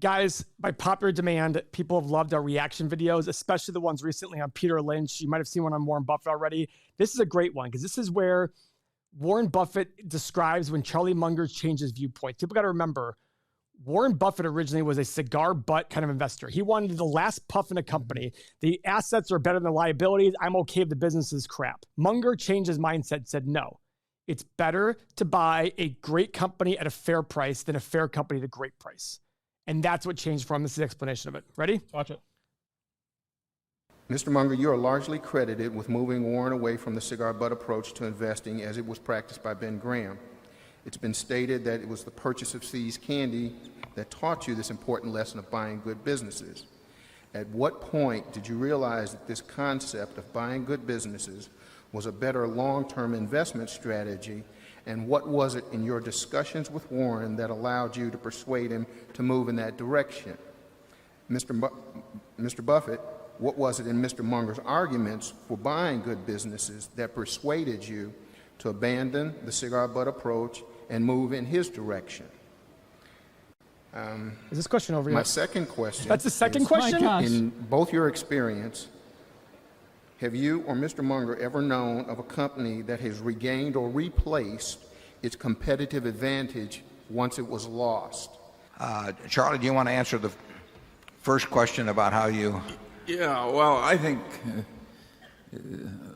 Guys, by popular demand, people have loved our reaction videos, especially the ones recently on Peter Lynch. You might have seen one on Warren Buffett already. This is a great one because this is where Warren Buffett describes when Charlie Munger changes viewpoints. People got to remember, Warren Buffett originally was a cigar butt kind of investor. He wanted the last puff in a company. The assets are better than the liabilities. I'm okay if the business is crap. Munger changed his mindset, said, no, it's better to buy a great company at a fair price than a fair company at a great price. And that's what changed for him. This is the explanation of it. Ready? Watch it. Mr. Munger, you are largely credited with moving Warren away from the cigar butt approach to investing as it was practiced by Ben Graham. It's been stated that it was the purchase of See's Candy that taught you this important lesson of buying good businesses. At what point did you realize that this concept of buying good businesses was a better long-term investment strategy, and what was it in your discussions with Warren that allowed you to persuade him to move in that direction? Mr. Buffett, what was it in Mr. Munger's arguments for buying good businesses that persuaded you to abandon the cigar butt approach and move in his direction? Is this question over yet? My second question. That's the second question? In both your experience, have you or Mr. Munger ever known of a company that has regained or replaced its competitive advantage once it was lost? Charlie, do you want to answer the first question about how you... Yeah, well, I think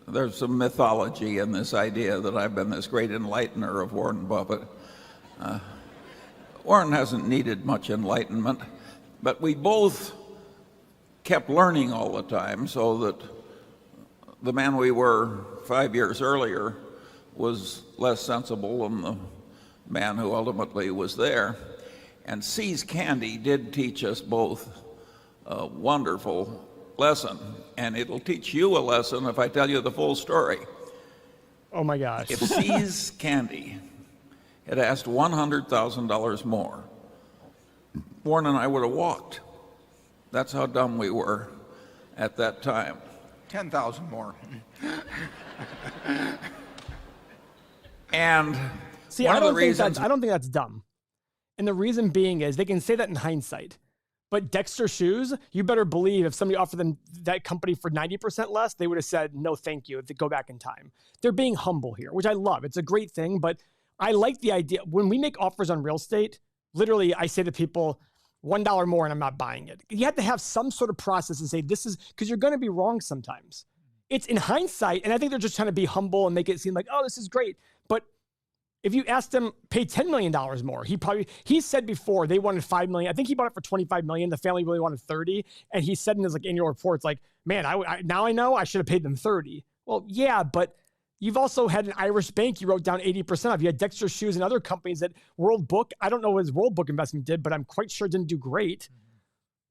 there's some mythology in this idea that I've been this great enlightener of Warren Buffett. Warren hasn't needed much enlightenment, but we both kept learning all the time, so that the man we were 5 years earlier was less sensible than the man who ultimately was there. And See's Candy did teach us both a wonderful lesson, and it'll teach you a lesson if I tell you the full story. Oh my gosh. If See's Candy had asked $100,000 more, Warren and I would have walked. That's how dumb we were at that time. 10,000 more. And see, I don't think that's dumb. And the reason being is they can say that in hindsight. But Dexter Shoes, you better believe if somebody offered them that company for 90% less, they would have said, no, thank you, if they go back in time. They're being humble here, which I love. It's a great thing, but I like the idea. When we make offers on real estate, literally I say to people, $1 more and I'm not buying it. You have to have some sort of process and say, this is, because you're going to be wrong sometimes. It's in hindsight, and I think they're just trying to be humble and make it seem like, oh, this is great. But if you asked them, pay $10 million more, he said before they wanted $5 million. I think he bought it for $25 million. The family really wanted 30. And he said in his annual reports, man, now I know I should have paid them 30. Well, yeah, but you've also had an Irish bank you wrote down 80% of. You had Dexter Shoes and other companies that World Book, I don't know what his World Book investment did, but I'm quite sure it didn't do great.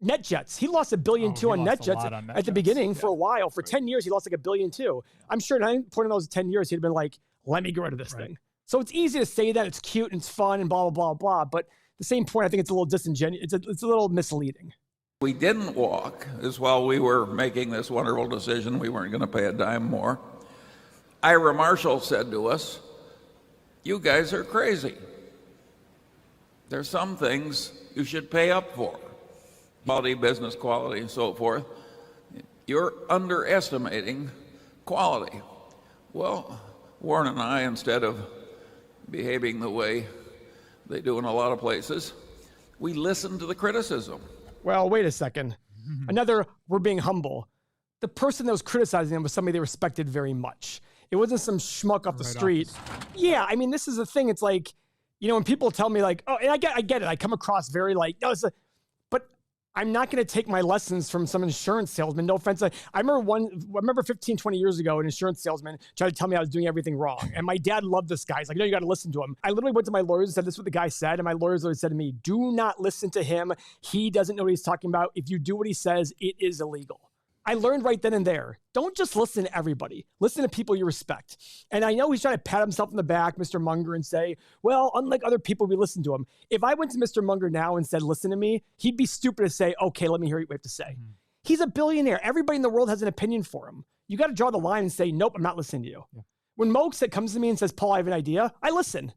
NetJets, he lost $1.2 billion on NetJets at the beginning for a while. For 10 years, he lost like $1.2 billion. I'm sure at any point in those 10 years, he'd have been like, let me get rid of this thing. So it's easy to say that, it's cute and it's fun and blah, blah, blah, blah. But at the same point, I think it's a little disingenuous. It's a little misleading. We didn't walk is while we were making this wonderful decision, we weren't going to pay a dime more. Ira Marshall said to us, you guys are crazy. There's some things you should pay up for. Quality, business quality, and so forth. You're underestimating quality. Well, Warren and I, instead of behaving the way they do in a lot of places, we listened to the criticism. Well, wait a second. We're being humble. The person that was criticizing them was somebody they respected very much. It wasn't some schmuck off the street. Yeah, I mean, this is the thing. It's like, when people tell me oh, and I get it. I come across very but I'm not going to take my lessons from some insurance salesman. No offense. I remember 15, 20 years ago, an insurance salesman tried to tell me I was doing everything wrong. And my dad loved this guy. He's like, no, you got to listen to him. I literally went to my lawyers and said, this is what the guy said. And my lawyers always said to me, do not listen to him. He doesn't know what he's talking about. If you do what he says, it is illegal. I learned right then and there, don't just listen to everybody. Listen to people you respect. And I know he's trying to pat himself in the back, Mr. Munger, and say, well, unlike other people, we listen to him. If I went to Mr. Munger now and said, listen to me, he'd be stupid to say, okay, let me hear what you have to say. He's a billionaire. Everybody in the world has an opinion for him. You got to draw the line and say, nope, I'm not listening to you. Yeah. When Moak comes to me and says, Paul, I have an idea, I listen,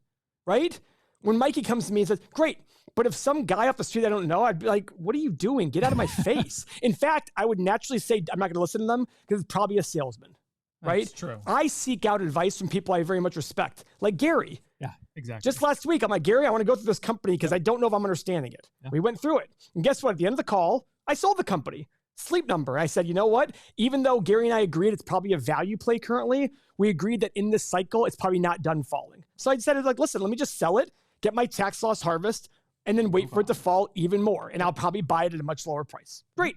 right? When Mikey comes to me and says, great, but if some guy off the street I don't know, I'd be like, what are you doing? Get out of my face. In fact, I would naturally say, I'm not going to listen to them because it's probably a salesman, right? That's true. I seek out advice from people I very much respect, like Gary. Yeah, exactly. Just last week, I'm like, Gary, I want to go through this company because I don't know if I'm understanding it. Yeah. We went through it. And guess what? At the end of the call, I sold the company. Sleep Number. I said, you know what? Even though Gary and I agreed it's probably a value play currently, we agreed that in this cycle, it's probably not done falling. So I decided, like, listen, let me just sell it, get my tax loss harvest, and then wait for it to fall even more. And I'll probably buy it at a much lower price. Great.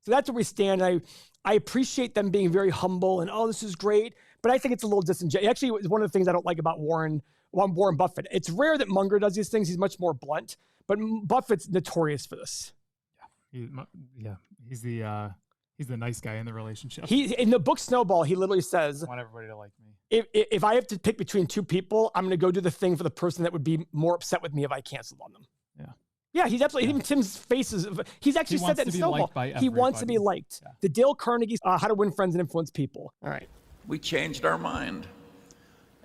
So that's where we stand. I appreciate them being very humble and, oh, this is great. But I think it's a little disingenuous. Actually, it's one of the things I don't like about Warren Buffett. It's rare that Munger does these things. He's much more blunt. But Buffett's notorious for this. He's the nice guy in the relationship. In the book Snowball, he literally says, I want everybody to like me. If I have to pick between two people, I'm going to go do the thing for the person that would be more upset with me if I canceled on them. Yeah, he's absolutely, even Tim's faces, he's actually said that in Snowball. He wants to be liked. Yeah. The Dale Carnegie's How to Win Friends and Influence People. All right. We changed our mind.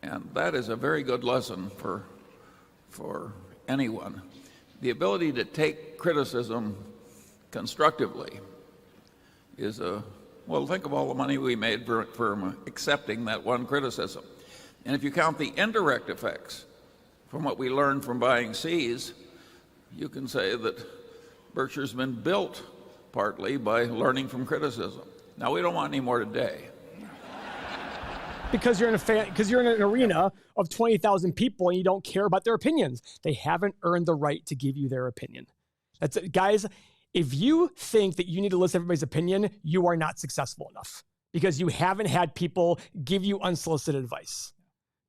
And that is a very good lesson for anyone. The ability to take criticism constructively is well, think of all the money we made from accepting that one criticism. And if you count the indirect effects from what we learned from buying C's, you can say that Berkshire's been built partly by learning from criticism. Now, we don't want any more today. Because you're in an arena of 20,000 people and you don't care about their opinions. They haven't earned the right to give you their opinion. That's it. Guys, if you think that you need to listen to everybody's opinion, you are not successful enough because you haven't had people give you unsolicited advice.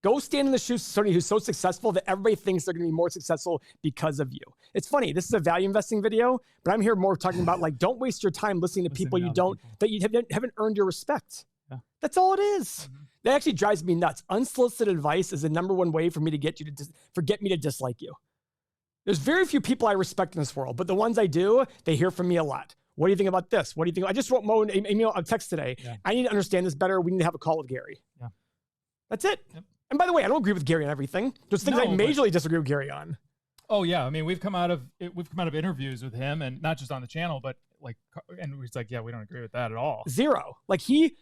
Go stand in the shoes of somebody who's so successful that everybody thinks they're going to be more successful because of you. It's funny. This is a value investing video, but I'm here more talking about, like, don't waste your time listening to people that you haven't earned your respect. Yeah. That's all it is. Mm-hmm. That actually drives me nuts. Unsolicited advice is the number one way for me to get me to dislike you. There's very few people I respect in this world, but the ones I do, they hear from me a lot. What do you think about this? What do you think? I just wrote Mo an email, a text today. Yeah. I need to understand this better. We need to have a call with Gary. Yeah. That's it. Yep. And by the way, I don't agree with Gary on everything. There's things I majorly disagree with Gary on. Oh yeah, I mean we've come out of interviews with him, and not just on the channel, but and he's like, yeah, we don't agree with that at all. Zero. Like he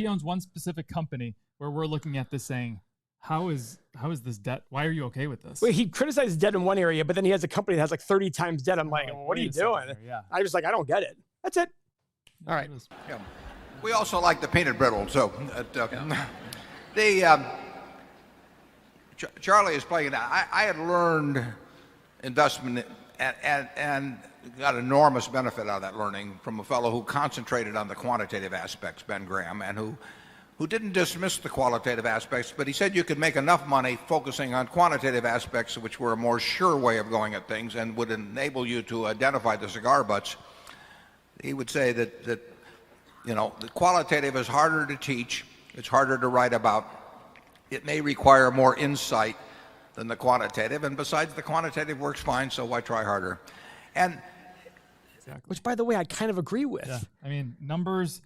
owns one specific company where we're looking at this saying, how is this debt? Why are you okay with this? Well, he criticizes debt in one area, but then he has a company that has like 30 times debt. I'm like, what are you doing? Yeah. I was like, I don't get it. That's it. All right. Yeah. We also like the peanut brittle. So Charlie is playing it. I had learned investment and got enormous benefit out of that learning from a fellow who concentrated on the quantitative aspects, Ben Graham, and who didn't dismiss the qualitative aspects, but he said you could make enough money focusing on quantitative aspects, which were a more sure way of going at things and would enable you to identify the cigar butts. He would say that the qualitative is harder to teach, it's harder to write about. It may require more insight than the quantitative, and besides, the quantitative works fine, so why try harder? And which, by the way, I kind of agree with. Yeah. I mean, numbers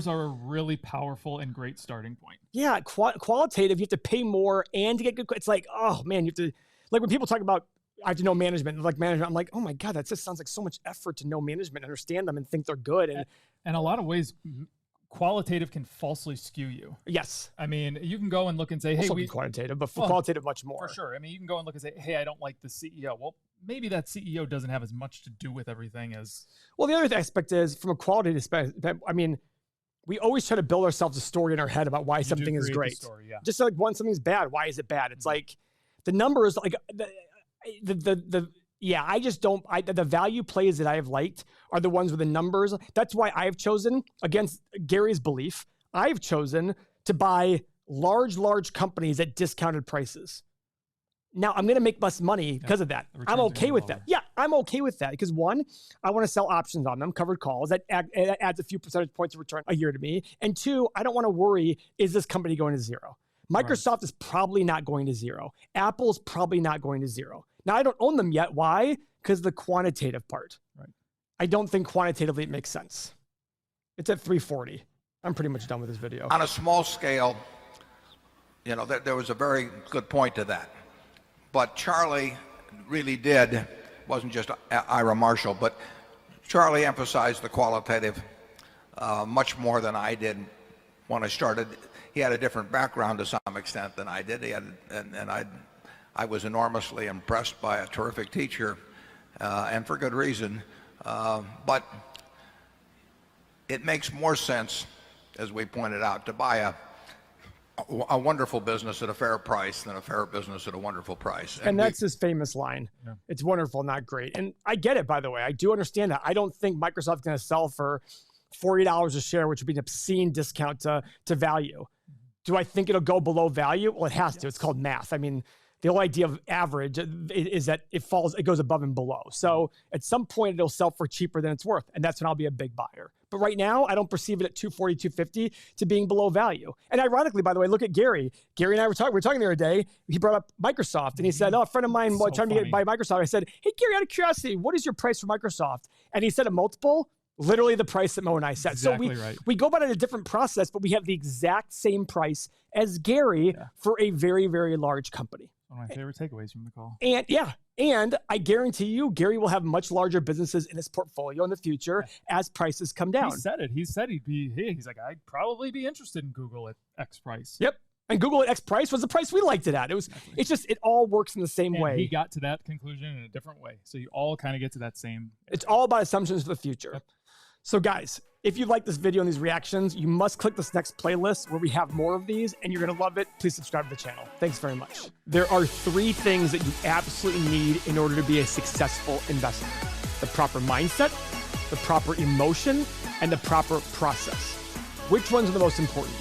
are a really powerful and great starting point. Yeah, qualitative, you have to pay more and to get good. It's like, oh man, you have to, like when people talk about, I have to know management, I'm like, oh my God, that just sounds like so much effort to know management, understand them and think they're good. And a lot of ways, qualitative can falsely skew you. Yes. I mean, you can go and look and say, hey, quantitative, but qualitative much more. For sure. I mean, you can go and look and say, hey, I don't like the CEO. Well, maybe that CEO doesn't have as much to do with everything as. Well, the other aspect is from a qualitative aspect, I mean, we always try to build ourselves a story in our head about why something is great. Story, yeah. Just like when something's bad, why is it bad? It's like the numbers, like I just don't, the value plays that I have liked are the ones with the numbers. That's why I've chosen, against Gary's belief, I've chosen to buy large companies at discounted prices. Now, I'm going to make less money because of that. I'm okay with that. Yeah, I'm okay with that because one, I want to sell options on them, covered calls. That adds a few percentage points of return a year to me. And two, I don't want to worry, is this company going to zero? Microsoft is probably not going to zero. Apple's probably not going to zero. Now, I don't own them yet. Why? Because the quantitative part. Right. I don't think quantitatively it makes sense. It's at 340. I'm pretty much done with this video. On a small scale, there was a very good point to that. But Charlie really did, wasn't just Ira Marshall, but Charlie emphasized the qualitative much more than I did when I started. He had a different background to some extent than I did. I was enormously impressed by a terrific teacher, and for good reason. But it makes more sense, as we pointed out, to buy a wonderful business at a fair price than a fair business at a wonderful price. And that's his famous line. Yeah. It's wonderful, not great. And I get it, by the way. I do understand that. I don't think Microsoft's going to sell for $40 a share, which would be an obscene discount to value. Do I think it'll go below value? Well, it has to. It's called math. I mean, the whole idea of average is that it goes above and below. So at some point it'll sell for cheaper than it's worth. And that's when I'll be a big buyer. But right now, I don't perceive it at 240, 250 to being below value. And ironically, by the way, look at Gary. Gary and I were talking the other day. He brought up Microsoft and he said, a friend of mine trying to buy Microsoft. I said, hey, Gary, out of curiosity, what is your price for Microsoft? And he said a multiple, literally the price that Mo and I said. Exactly so right. We go about it a different process, but we have the exact same price as Gary for a very, very large company. One of my favorite takeaways from the call. And I guarantee you, Gary will have much larger businesses in his portfolio in the future as prices come down. He said it. He said he's like, I'd probably be interested in Google at X price. Yep. And Google at X price was the price we liked it at. It's just, it all works in the same way. He got to that conclusion in a different way. So you all kind of get to that same. It's all about assumptions for the future. Yep. So guys, if you like this video and these reactions, you must click this next playlist where we have more of these and you're going to love it. Please subscribe to the channel. Thanks very much. There are 3 things that you absolutely need in order to be a successful investor: the proper mindset, the proper emotion, and the proper process. Which ones are the most important?